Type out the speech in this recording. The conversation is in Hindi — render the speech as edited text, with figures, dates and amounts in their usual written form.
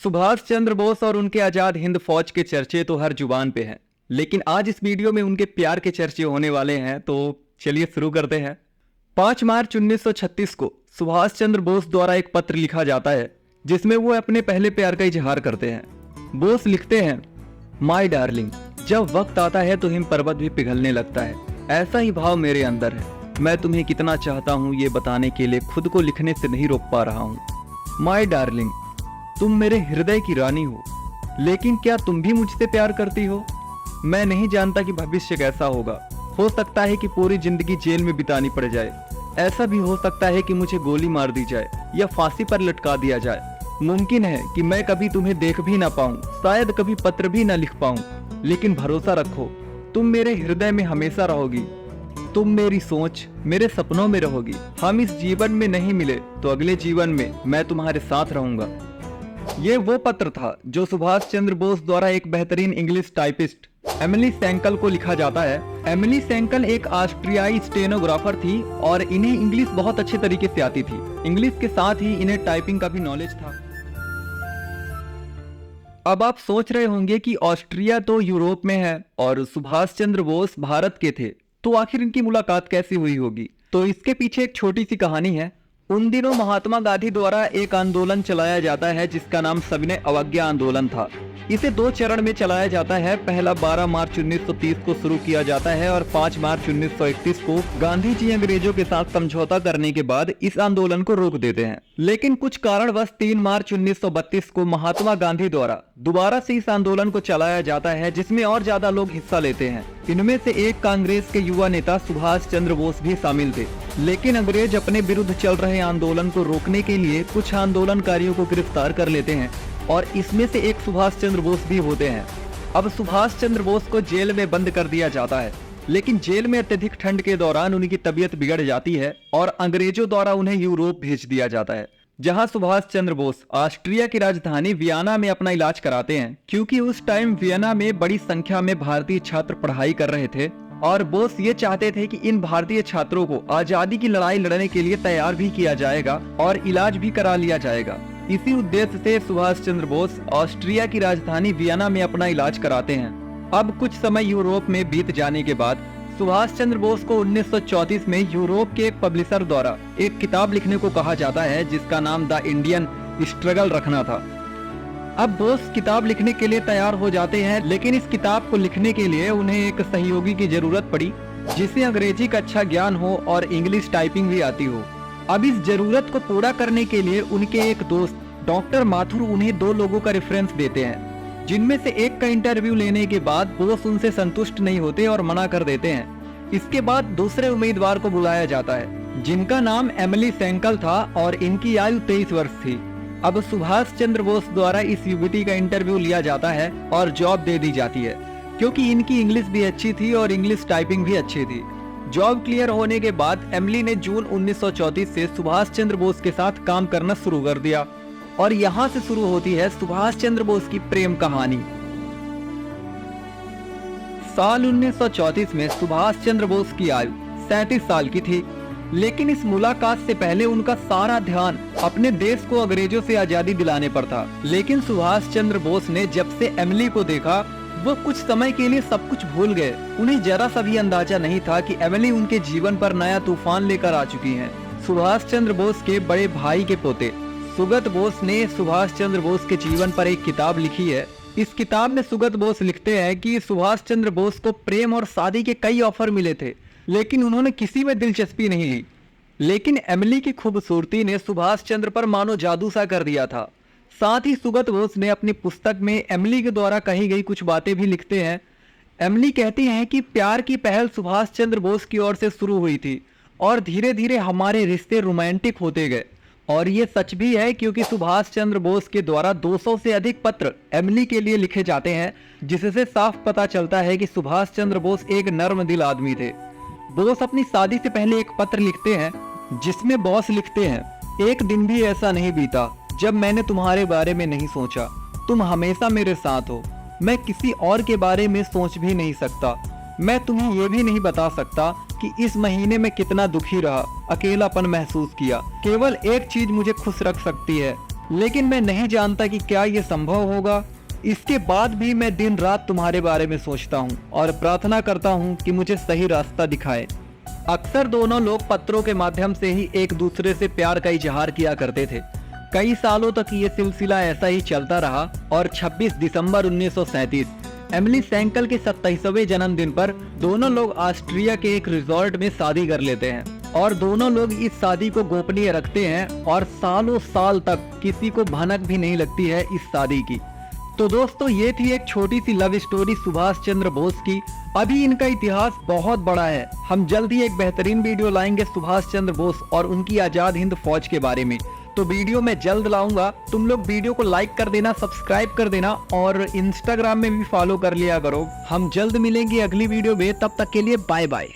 सुभाष चंद्र बोस और उनके आजाद हिंद फौज के चर्चे तो हर जुबान पे हैं, लेकिन आज इस वीडियो में उनके प्यार के चर्चे होने वाले हैं, तो चलिए शुरू करते हैं। 5 मार्च 1936 को सुभाष चंद्र बोस द्वारा एक पत्र लिखा जाता है जिसमें वो अपने पहले प्यार का इजहार करते हैं। बोस लिखते हैं, माय डार्लिंग, जब वक्त आता है तो हिम पर्वत भी पिघलने लगता है, ऐसा ही भाव मेरे अंदर है। मैं तुम्हें कितना चाहता हूँ ये बताने के लिए खुद को लिखने से नहीं रोक पा रहा हूँ। माय डार्लिंग, तुम मेरे हृदय की रानी हो, लेकिन क्या तुम भी मुझसे प्यार करती हो? मैं नहीं जानता कि भविष्य कैसा होगा। हो सकता है कि पूरी जिंदगी जेल में बितानी पड़ जाए। ऐसा भी हो सकता है कि मुझे गोली मार दी जाए या फांसी पर लटका दिया जाए। मुमकिन है कि मैं कभी तुम्हें देख भी ना पाऊं, शायद कभी पत्र भी ना लिख पाऊं, लेकिन भरोसा रखो, तुम मेरे हृदय में हमेशा रहोगी। तुम मेरी सोच, मेरे सपनों में रहोगी। हम इस जीवन में नहीं मिले तो अगले जीवन में मैं तुम्हारे साथ रहूंगा। ये वो पत्र था जो सुभाष चंद्र बोस द्वारा एक बेहतरीन इंग्लिश टाइपिस्ट एमिली सेंकल को लिखा जाता है। एमिली सेंकल एक ऑस्ट्रियाई स्टेनोग्राफर थी और इन्हें इंग्लिश बहुत अच्छे तरीके से आती थी। इंग्लिश के साथ ही इन्हें टाइपिंग का भी नॉलेज था। अब आप सोच रहे होंगे कि ऑस्ट्रिया तो यूरोप में है और सुभाष चंद्र बोस भारत के थे, तो आखिर इनकी मुलाकात कैसे हुई होगी? तो इसके पीछे एक छोटी सी कहानी है। उन दिनों महात्मा गांधी द्वारा एक आंदोलन चलाया जाता है जिसका नाम सविनय अवज्ञा आंदोलन था। इसे 2 चरण में चलाया जाता है। पहला 12 मार्च 1930 को शुरू किया जाता है और 5 मार्च 1931 को गांधी जी अंग्रेजों के साथ समझौता करने के बाद इस आंदोलन को रोक देते हैं। लेकिन कुछ कारणवश 3 मार्च 1932 को महात्मा गांधी द्वारा दोबारा से इस आंदोलन को चलाया जाता है, जिसमें और ज्यादा लोग हिस्सा लेते हैं। इनमें से एक कांग्रेस के युवा नेता सुभाष चंद्र बोस भी शामिल थे। लेकिन अंग्रेज अपने विरुद्ध चल रहे आंदोलन को रोकने के लिए कुछ आंदोलनकारियों को गिरफ्तार कर लेते हैं और इसमें से एक सुभाष चंद्र बोस भी होते हैं। अब सुभाष चंद्र बोस को जेल में बंद कर दिया जाता है, लेकिन जेल में अत्यधिक ठंड के दौरान उनकी तबीयत बिगड़ जाती है और अंग्रेजों द्वारा उन्हें यूरोप भेज दिया जाता है, जहां सुभाष चंद्र बोस ऑस्ट्रिया की राजधानी वियना में अपना इलाज कराते हैं, क्योंकि उस टाइम वियना में बड़ी संख्या में भारतीय छात्र पढ़ाई कर रहे थे और बोस ये चाहते थे कि इन भारतीय छात्रों को आजादी की लड़ाई लड़ने के लिए तैयार भी किया जाएगा और इलाज भी करा लिया जाएगा। इसी उद्देश्य से सुभाष चंद्र बोस ऑस्ट्रिया की राजधानी वियना में अपना इलाज कराते हैं। अब कुछ समय यूरोप में बीत जाने के बाद सुभाष चंद्र बोस को 1934 में यूरोप के एक पब्लिशर द्वारा एक किताब लिखने को कहा जाता है जिसका नाम द इंडियन स्ट्रगल रखना था। अब बोस किताब लिखने के लिए तैयार हो जाते हैं, लेकिन इस किताब को लिखने के लिए उन्हें एक सहयोगी की जरूरत पड़ी जिसे अंग्रेजी का अच्छा ज्ञान हो और इंग्लिश टाइपिंग भी आती हो। अब इस जरूरत को पूरा करने के लिए उनके एक दोस्त डॉक्टर माथुर उन्हें 2 लोगों का रेफरेंस देते हैं, जिनमें से एक का इंटरव्यू लेने के बाद बोस उनसे संतुष्ट नहीं होते और मना कर देते हैं। इसके बाद दूसरे उम्मीदवार को बुलाया जाता है जिनका नाम एमिली सेंकल था और इनकी आयु 23 वर्ष थी। अब सुभाष चंद्र बोस द्वारा इस युवती का इंटरव्यू लिया जाता है और जॉब दे दी जाती है, क्योंकि इनकी इंग्लिश भी अच्छी थी और इंग्लिश टाइपिंग भी अच्छी थी। जॉब क्लियर होने के बाद एमिली ने जून 1934 से सुभाष चंद्र बोस के साथ काम करना शुरू कर दिया और यहाँ से शुरू होती है सुभाष चंद्र बोस की प्रेम कहानी। साल 1934 में सुभाष चंद्र बोस की आयु 37 साल की थी, लेकिन इस मुलाकात से पहले उनका सारा ध्यान अपने देश को अंग्रेजों से आजादी दिलाने पर था। लेकिन सुभाष चंद्र बोस ने जब से एमिली को देखा, वो कुछ समय के लिए सब कुछ भूल गए। उन्हें जरा सा भी अंदाजा नहीं था कि एमिली उनके जीवन पर नया तूफान लेकर आ चुकी हैं। सुभाष चंद्र बोस के बड़े भाई के पोते सुगत बोस ने सुभाष चंद्र बोस के जीवन पर एक किताब लिखी है। इस किताब में सुगत बोस लिखते हैं कि सुभाष चंद्र बोस को प्रेम और शादी के कई ऑफर मिले थे, लेकिन उन्होंने किसी में दिलचस्पी नहीं ली। लेकिन एमिली की खूबसूरती ने सुभाष चंद्र पर मानो जादू सा कर दिया था। साथ ही सुगत बोस ने अपनी पुस्तक में एमिली के द्वारा कही गई कुछ बातें भी लिखते हैं। एमिली कहती हैं कि प्यार की पहल सुभाष चंद्र बोस की ओर से शुरू हुई थी और धीरे धीरे हमारे रिश्ते रोमांटिक होते गए। और ये सच भी है, क्योंकि सुभाष चंद्र बोस के द्वारा 200 से अधिक पत्र एमिली के लिए लिखे जाते हैं, जिससे साफ पता चलता है कि सुभाष चंद्र बोस एक नर्म दिल आदमी थे। बोस अपनी शादी से पहले एक पत्र लिखते हैं जिसमें बॉस लिखते हैं, एक दिन भी ऐसा नहीं बीता जब मैंने तुम्हारे बारे में नहीं सोचा। तुम हमेशा मेरे साथ हो। मैं किसी और के बारे में सोच भी नहीं सकता। मैं तुम्हें ये भी नहीं बता सकता कि इस महीने में कितना दुखी रहा, अकेलापन महसूस किया। केवल एक चीज मुझे खुश रख सकती है, लेकिन मैं नहीं जानता कि क्या ये संभव होगा। इसके बाद भी मैं दिन रात तुम्हारे बारे में सोचता हूँ और प्रार्थना करता हूँ कि मुझे सही रास्ता दिखाए। अक्सर दोनों लोग पत्रों के माध्यम से ही एक दूसरे से प्यार का इजहार किया करते थे। कई सालों तक ये सिलसिला ऐसा ही चलता रहा और 26 दिसंबर 1937 एमिली सेंकल के 27वें जन्मदिन पर दोनों लोग ऑस्ट्रिया के एक रिजॉर्ट में शादी कर लेते हैं और दोनों लोग इस शादी को गोपनीय रखते हैं और सालों साल तक किसी को भनक भी नहीं लगती है इस शादी की। तो दोस्तों, ये थी एक छोटी सी लव स्टोरी सुभाष चंद्र बोस की। अभी इनका इतिहास बहुत बड़ा है। हम जल्द ही एक बेहतरीन वीडियो लाएंगे सुभाष चंद्र बोस और उनकी आजाद हिंद फौज के बारे में। तो वीडियो मैं जल्द लाऊंगा। तुम लोग वीडियो को लाइक कर देना, सब्सक्राइब कर देना और इंस्टाग्राम में भी फॉलो कर लिया करो। हम जल्द मिलेंगे अगली वीडियो में, तब तक के लिए बाय बाय।